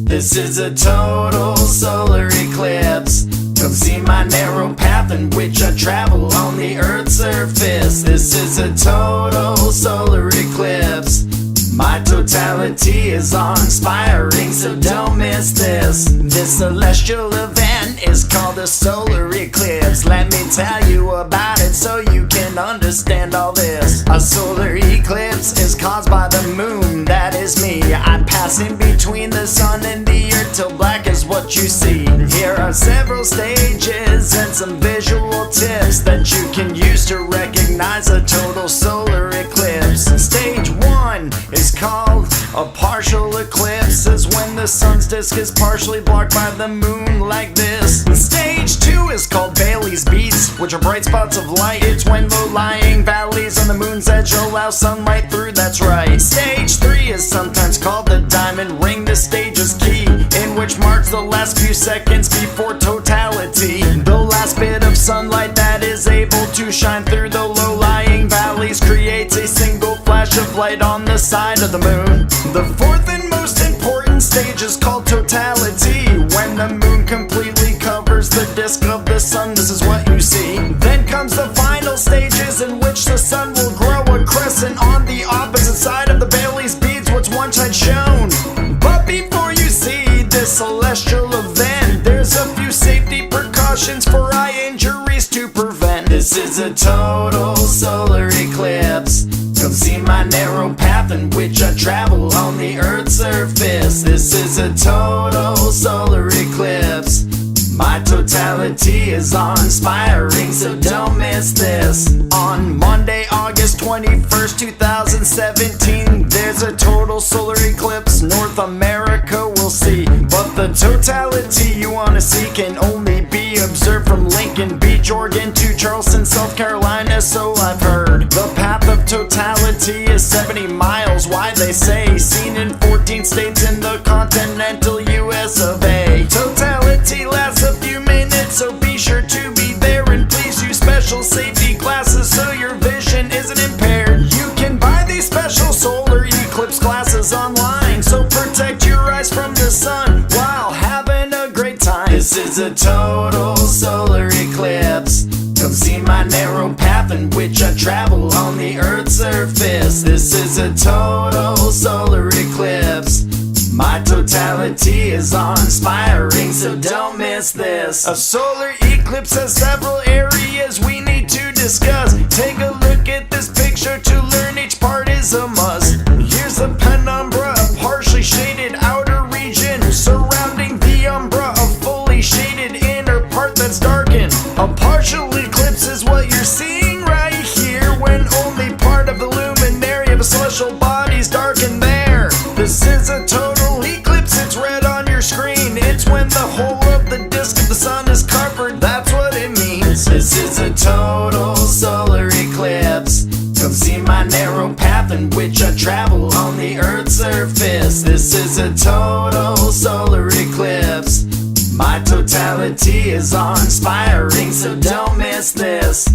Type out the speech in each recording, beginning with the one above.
This is a total solar eclipse. Come see my narrow path in which I travel on the Earth's surface. This is a total solar eclipse. My totality is awe-inspiring, so don't miss this. This celestial event is called a solar eclipse. Let me tell you about it so you can understand all this. A solar eclipse is caused by the moon, that is me. I pass in between the sun and the earth till black is what you see. Here are several stages and some visual tips that you can use to recognize a total solar eclipse. Stage 1 is called a partial eclipse. Is when the sun's disk is partially blocked by the moon like this. Stage 2 is called Baily's beats, which are bright spots of light. It's when low-lying valleys on the moon's edge allow sunlight through, that's right. Stage 3 is sometimes called the diamond ring. This stage is key, in which marks the last few seconds before totality. The last bit of sunlight that is able to shine through the low-lying valleys creates a single flash of light on the side of the moon. The fourth and most important stage is called totality. When the moon completely covers the disk of the sun, this is what you see. Then comes the final stages in which the sun will grow a crescent on the opposite side of the Baily's beads, which once had shown. But before you see this celestial event, there's a few safety precautions for eye injuries to prevent. This is a total solar eclipse. Come see my narrow path in which I travel on the Earth's surface. This is a total solar eclipse. My totality is awe-inspiring, so don't miss this. On Monday, August 21st, 2017, there's a total solar eclipse North America will see. But the totality you wanna see can only be observed from Lincoln Beach, Oregon to Charleston, South Carolina, so I've heard. The path of totality is 70 miles wide, they say, seen in 14 states in the continental US of A. Totality lasts a few minutes, so be sure to be there, and please use special safety glasses so your vision isn't impaired. You can buy these special solar eclipse glasses online, so protect your eyes from the sun while having a great time. This is a total solar eclipse. Come see my narrow path in which I travel on the Earth's surface. This is a total solar eclipse. My totality is awe-inspiring, so don't miss this. A solar eclipse has several areas we need to discuss. Take a look at this picture to learn each part is a must. Here's the penumbra, a partially shaded outer region surrounding the umbra, a fully shaded inner part that's darkened. A partial eclipse is what you're seeing right here, when only part of the luminary of a celestial body is darkened there. This is a total eclipse, it's red on your screen. It's when the whole of the disk of the sun is covered, that's what it means. This is a total solar eclipse. Come see my narrow path in which I travel on the Earth's surface. This is a total solar eclipse. My totality is awe-inspiring, so don't miss this.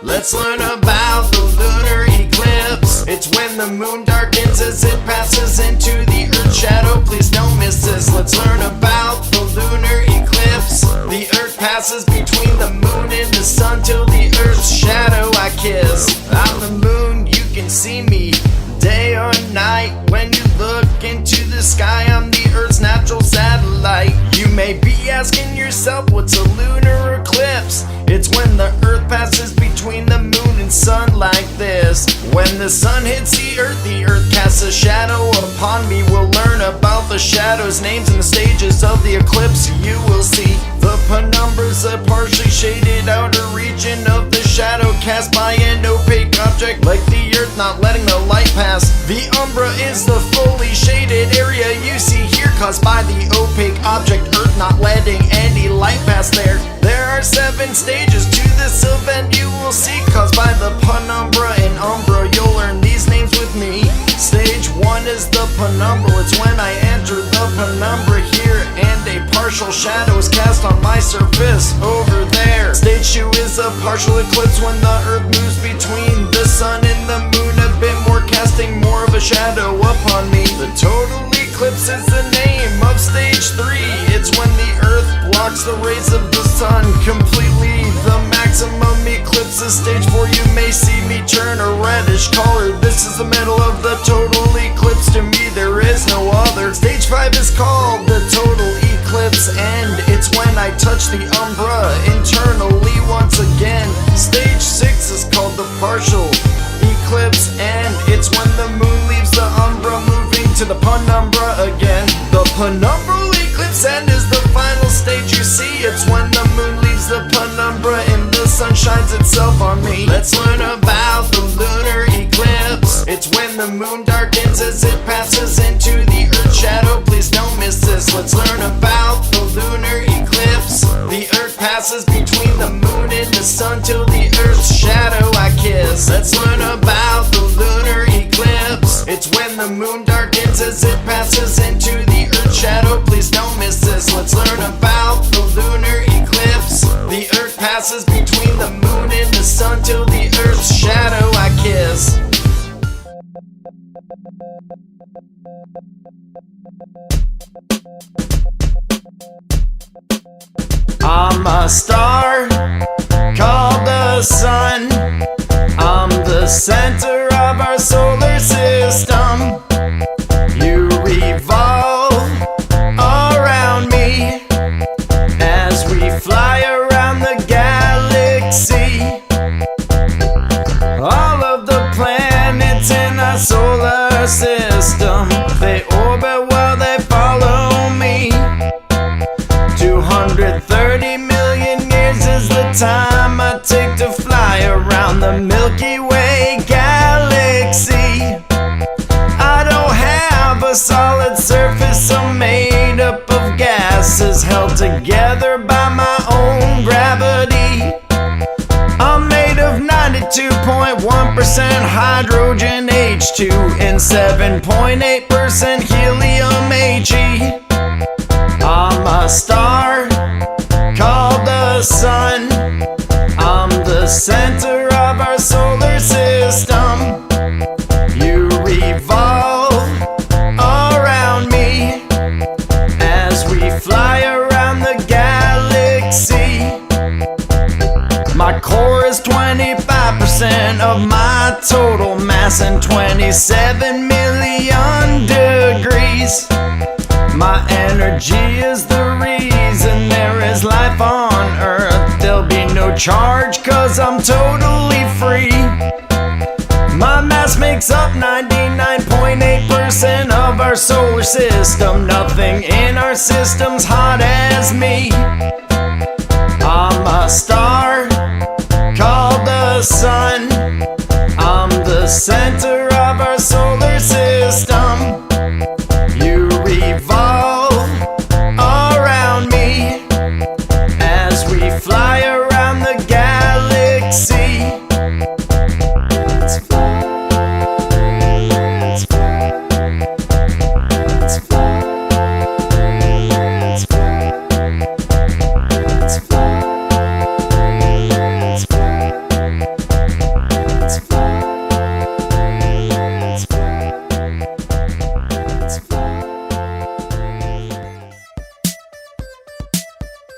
Let's learn about the lunar eclipse. It's when the moon darkens as it passes into the Earth's shadow. Please don't miss this. Let's learn about the lunar eclipse. The Earth passes between the moon and the sun till the Earth's shadow I kiss. I'm the moon, you can see me day or night. When you look into the sky, I'm the Earth's natural satellite. You may be asking yourself, what's a lunar eclipse? It's when the Earth passes between the moon and sun like this. When the sun hits the Earth casts a shadow upon me. We'll learn about the shadows, names, and the stages of the eclipse you will see. The penumbra's a partially shaded outer region of the shadow cast by an opaque object like the Earth not letting the light pass. The umbra is the fully shaded area you see here, caused by the opaque object Earth not letting any light pass there. There are 7 stages to this event you will see, caused by the penumbra and umbra. You'll learn these names with me. Stage 1 is the penumbral. It's when I enter the penumbra here and a partial shadow is cast on my surface over there. Stage 2 is a partial eclipse, when the Earth moves between the sun and the moon a bit more, casting more of a shadow upon me. The the rays of the sun completely. The maximum eclipse is stage 4. You may see me turn a reddish color. This is the middle of the total eclipse. To me there is no other. Stage 5 is called the Total Eclipse End. It's when I touch the umbra internally once again. Stage 6 is called the Partial Eclipse End. It's when the moon leaves the umbra, moving to the penumbra again. The Penumbral Eclipse End is the final stage you see. It's when the moon leaves the penumbra and the sun shines itself on me. Let's learn about the lunar eclipse. It's when the moon darkens as it passes into the Earth's shadow. Please don't miss this. Let's learn about the lunar eclipse. The Earth passes between the moon and the sun till the Earth's shadow I kiss. Let's learn about the lunar eclipse. It's when the moon darkens as it passes into the Earth's shadow. Please don't miss this. Let's learn about the lunar eclipse. The Earth passes between the moon and the sun till the Earth's shadow I kiss. I'm a star called the sun. I'm the center of our solar system. You revolve around me as we fly around the galaxy. All of the planets in our solar system, they orbit while they follow me. 230 million years is the time I take to fly around the Milky Way galaxy. I don't have a solid surface, I'm made up of gases held together by my own gravity. I'm made of 92.1% hydrogen H2 and 7.8% helium He. I'm a star called the sun. I'm the center of our solar system. You revolve around me as we fly around the galaxy. My core is 25% of my total mass and 27 million degrees. My energy is the reason there is life on Earth. There'll be no charge cause I'm totally free. My mass makes up 99.8% of our solar system. Nothing in our system's hot as me. I'm a star called the sun. I'm the center of our solar system. You revolve around me as we fly around the galaxy. Let's fly, let's fly, let's fly, let's fly, let's fly, let's fly, let's fly, let's fly, let's fly.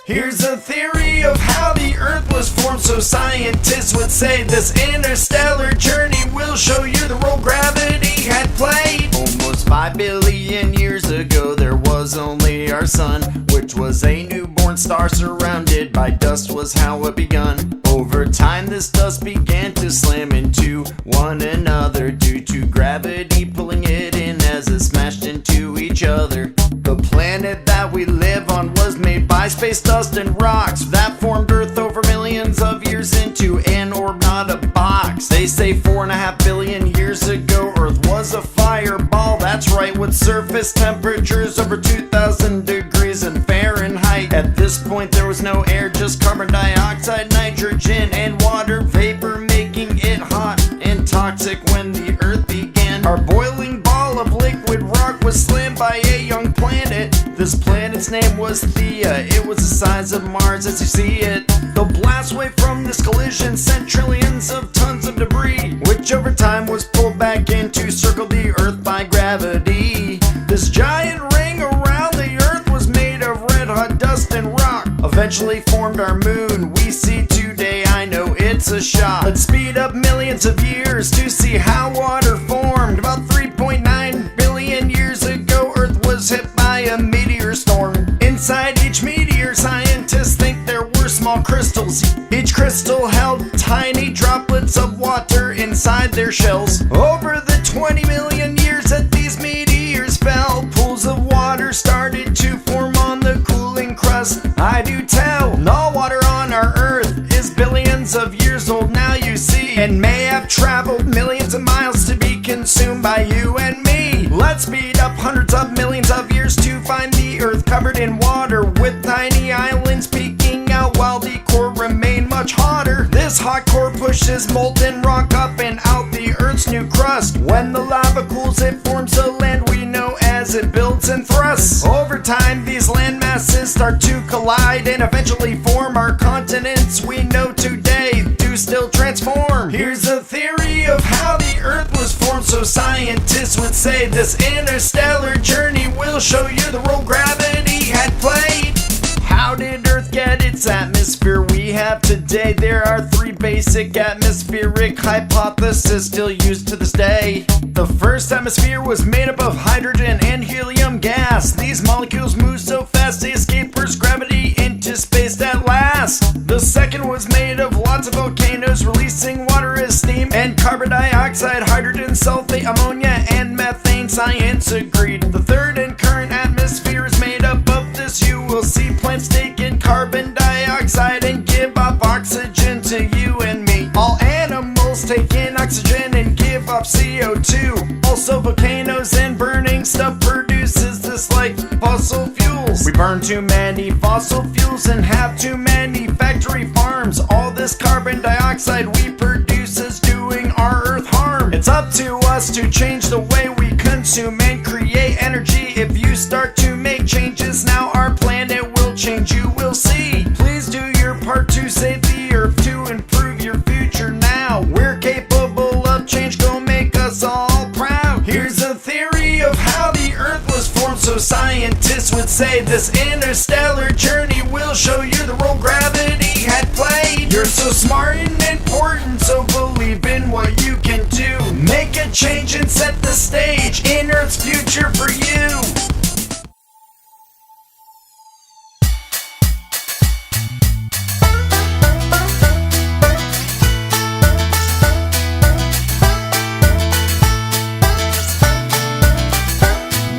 Here's a theory of how the Earth was formed. So scientists would say this interstellar journey will show you the role gravity had played. Almost 5 billion years ago there was only our sun, which was a newborn star surrounded by dust was how it begun. Over time this dust began to slam into one another due to gravity pulling it in as it smashed into each other. The planet that we live on was made by space dust and rocks that formed Earth over millions of years into an orb, not a box. They say 4.5 billion years ago Earth was a fireball. That's right, with surface temperatures over 2,000 degrees in Fahrenheit. At this point there was no air, just carbon dioxide, nitrogen, and water vapor, making it hot and toxic when the Earth began. Our boiling ball of liquid rock was slammed by a young planet. This planet's name was Theia. It was the size of Mars as you see it. The blast wave from this collision sent trillions of tons of debris, which over time was pulled back in to circle the Earth by gravity. This giant ring around the Earth was made of red hot dust and rock. eventually formed our moon we see today. I know it's a shock. Let's speed up millions of years to see how water formed. About 3.9 billion years ago, Earth was hit by a meteor storm. Inside each meteor, scientists think there were small crystals. Each crystal held tiny droplets of water inside their shells. Over the 20 million years that these meteors fell, pools of water started to form on the cooling crust. I do tell, all water on our Earth is billions of years old now, you see, and may have traveled millions of miles to be consumed by you and me. Let's speed up hundreds of millions of years to find the Earth covered in water, with tiny islands peeking out while the core remained much hotter. This hot core pushes molten rock up and out the Earth's new crust. When the lava cools, it forms the land we know as it builds and thrusts. Over time, these land masses start to collide and eventually form our continents we know today do still transform. Here's a theory of how the Earth was formed, so scientists would say this interstellar journey will show you the role gravity had played. How did Earth get its atmosphere we have today? There are three basic atmospheric hypotheses still used to this day. The first atmosphere was made up of hydrogen and helium gas. These molecules move so fast they escape Earth's gravity into space at last. The second was made of lots of volcanoes releasing water as steam and carbon dioxide, hydrogen, sulfate, ammonia, and methane. Science agreed. The third and current atmosphere is made up of this. You will see plants take in carbon dioxide and give off oxygen to you and me. All animals take in oxygen and give off CO2. Also volcanoes and burning stuff produces this, like fossil fuels. We burn too many fossil fuels and have too many factory farms. All this carbon dioxide we produce is doing our Earth harm. It's up to us to change the way we consume and create energy. If you start to make changes now, our planet will change, you will see. Please do your part to save the Earth, to improve your future now. We're capable of change, go make us all proud. Here's a theory of how the Earth was formed, so scientists would say this interstellar journey will show you the role gravity had played. You're so smart and important, so believe in what you can do. Make a change and set the stage in Earth's future for you.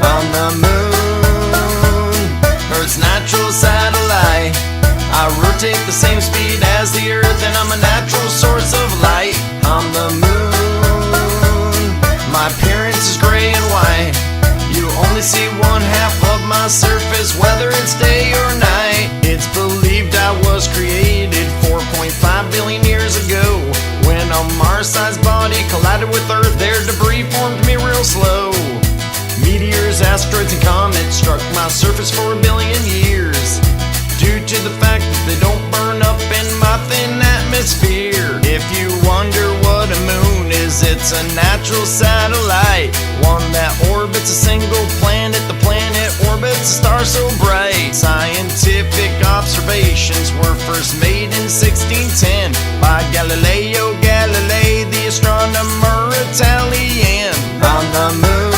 On the moon, Earth's natural satellite, I rotate the same speed as the Earth, and I'm a natural source of light. On the moon, my appearance is gray and white. You only see one half of my surface, whether it's day or night. It's believed I was created 4.5 billion years ago. When a Mars-sized body collided with Earth, their debris formed me real slow. Meteors, asteroids, and comets struck my surface for a billion years, due to the fact that they don't burn up in my thin atmosphere. If you wonder what a moon is, it's a natural satellite, one that orbits a single planet. The planet orbits a star so bright. Scientific observations were first made in 1610 by Galileo Galilei, the astronomer Italian. On the moon,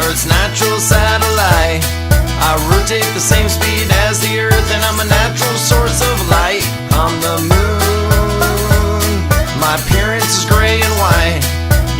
Earth's natural satellite, I rotate the same speed as the Earth, and I'm a natural source of light. On the moon, my appearance is gray and white.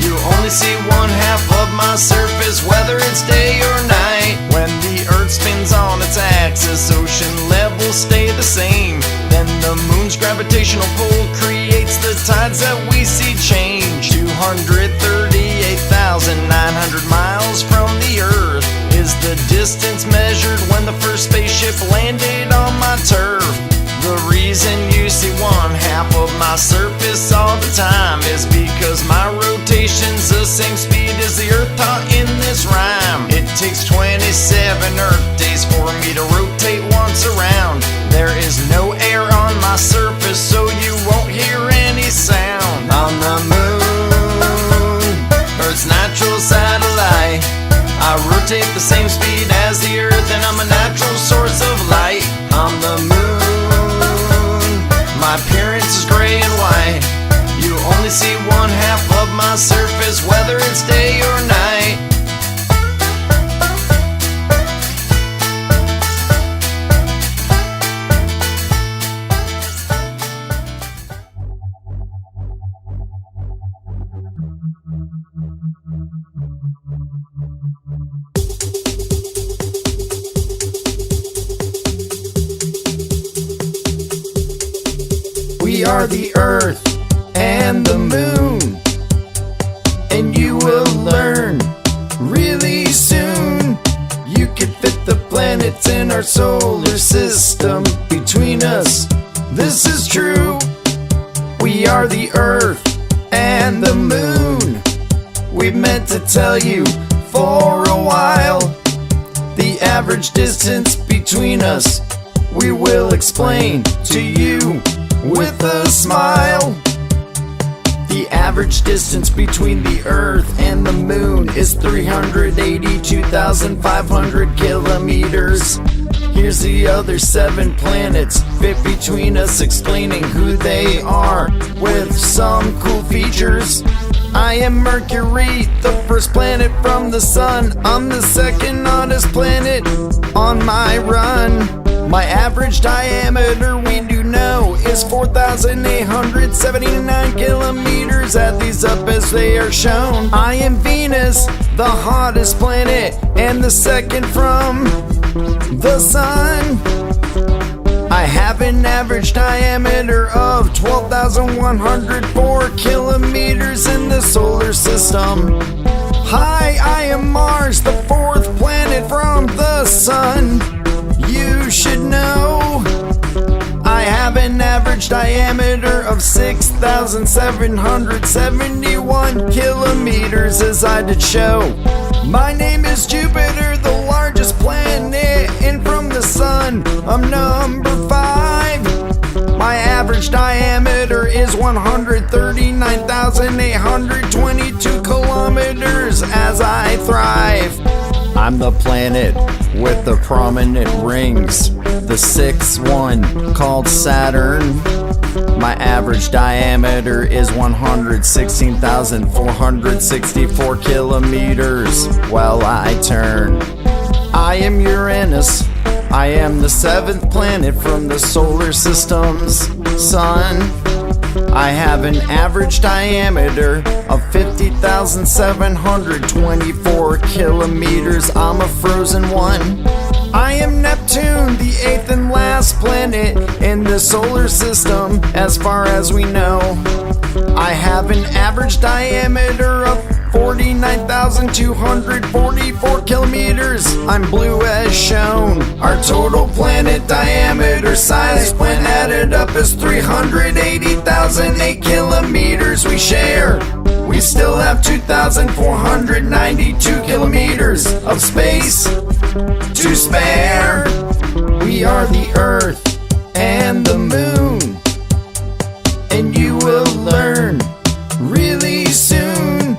You only see one half of my surface, whether it's day or night. When the Earth spins on its axis, ocean levels stay the same. Then the moon's gravitational pull creates the tides that we see change. 238,900 miles from the Earth is the distance measured when the first spaceship landed on my turf. The reason you see one half of my surface all the time is because my rotation's the same speed as the Earth taught in this rhyme. It takes 27 Earth days for me to rotate once around. There is no air on my surface, so you won't hear any sound. On the moon, Earth's natural satellite, I rotate the same speed as the Earth, and I'm a natural source of light. On my surface, whether it's day or night. We are the Earth and the Moon, and you will learn really soon. You could fit the planets in our solar system between us. This is true. We are the Earth and the Moon. We've meant to tell you for a while. The average distance between us we will explain to you with a smile. The average distance between the Earth and the Moon is 382,500 kilometers. Here's the other 7 planets fit between us, explaining who they are with some cool features. I am Mercury, the first planet from the Sun. I'm the second hottest planet on my run. My average diameter, we do know, is 4,879 kilometers. Add these up as they are shown. I am Venus, the hottest planet, and the second from the Sun. I have an average diameter of 12,104 kilometers in the solar system. Hi, I am Mars, the 4th planet from the Sun. You should know I have an average diameter of 6,771 kilometers, as I did show. My name is Jupiter, the largest planet, and from the Sun I'm number 5. My average diameter is 139,822 kilometers as I thrive. I'm the planet with the prominent rings, the 6th one called Saturn. My average diameter is 116,464 kilometers while I turn. I am Uranus. I am the 7th planet from the solar system's sun. I have an average diameter of 50,724 kilometers. I'm a frozen one. I am Neptune, the 8th and last planet in the solar system, as far as we know. I have an average diameter of 49,244 kilometers. I'm blue as shown. Our total planet diameter size, when added up, is 380,008 kilometers we share. We still have 2,492 kilometers of space to spare. We are the Earth and the Moon, and you will learn really soon.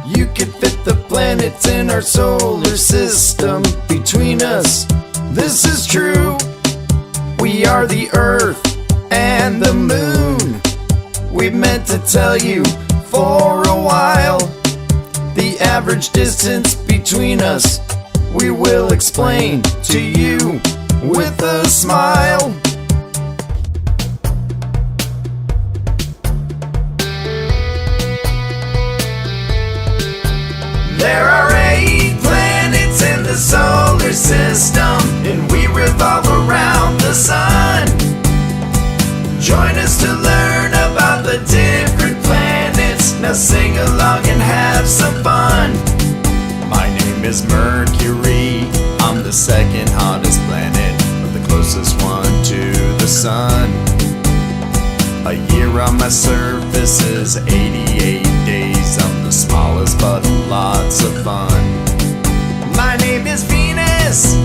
You could fit the planets in our solar system between us. This is true. We are the Earth and the Moon. We've meant to tell you for a while. The average distance between us we will explain to you with a smile. There are 8 planets in the solar system, and we revolve around the sun. Join us to learn about the different planets. Now sing along and have some fun. My name is Mercury. I'm the second hottest planet, but the closest one to the sun. A year on my surface is 88 days. I'm the smallest but lots of fun. My name is Venus.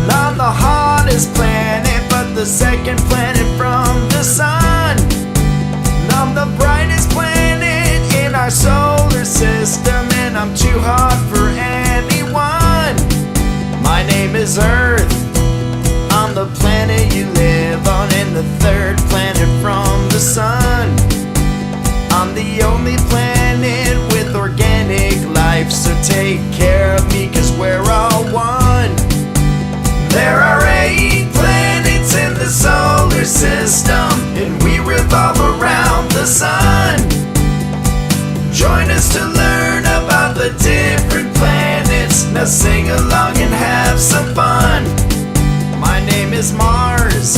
I'm the hottest planet, but the second planet from the sun. I'm the brightest planet in our solar system, and I'm too hot for anyone. My name is Earth. I'm the planet you live on, and the 3rd planet from the sun. I'm the only planet with a take care of me, 'cause we're all one. There are 8 planets in the solar system, and we revolve around the sun. Join us to learn about the different planets. Now sing along and have some fun. My name is Mars.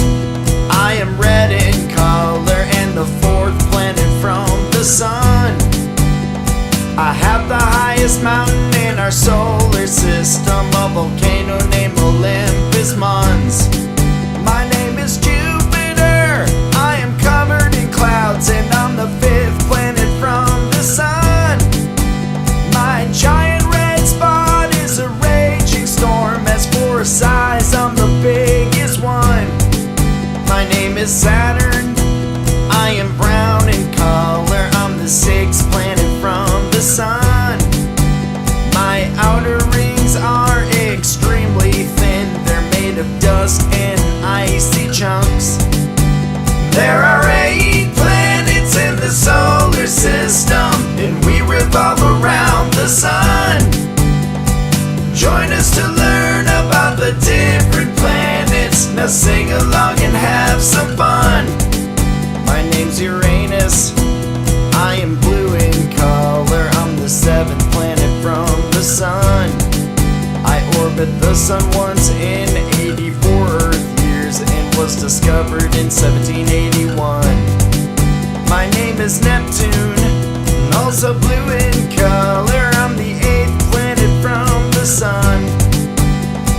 I am red in color and the 4th planet from the sun. I have the highest mountain in our solar system, a volcano named Olympus Mons. My name is Jupiter. I am covered in clouds and I'm the 5th planet from the sun. My giant red spot is a raging storm. As for size, I'm the biggest one. My name is Saturn. I am brown in color. I'm the 6th planet from the sun. My outer rings are extremely thin. They're made of dust and icy chunks. There are 8 planets in the solar system, and we revolve around the sun. Join us to learn about the different planets. Now sing along and have some fun. My name's Uranus. I am blue in color. I'm the 7th planet from the sun. I orbit the sun once in 84 Earth years and was discovered in 1781. My name is Neptune, and also blue in color. I'm the 8th planet from the sun.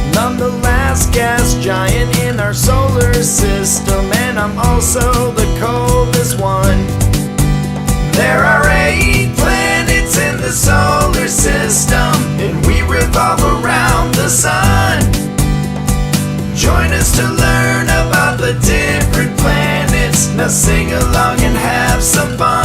And I'm the last gas giant in our solar system, and I'm also the coldest one. There are 8 planets in the solar system, and we revolve around the sun. Join us to learn about the different planets. Now sing along and have some fun.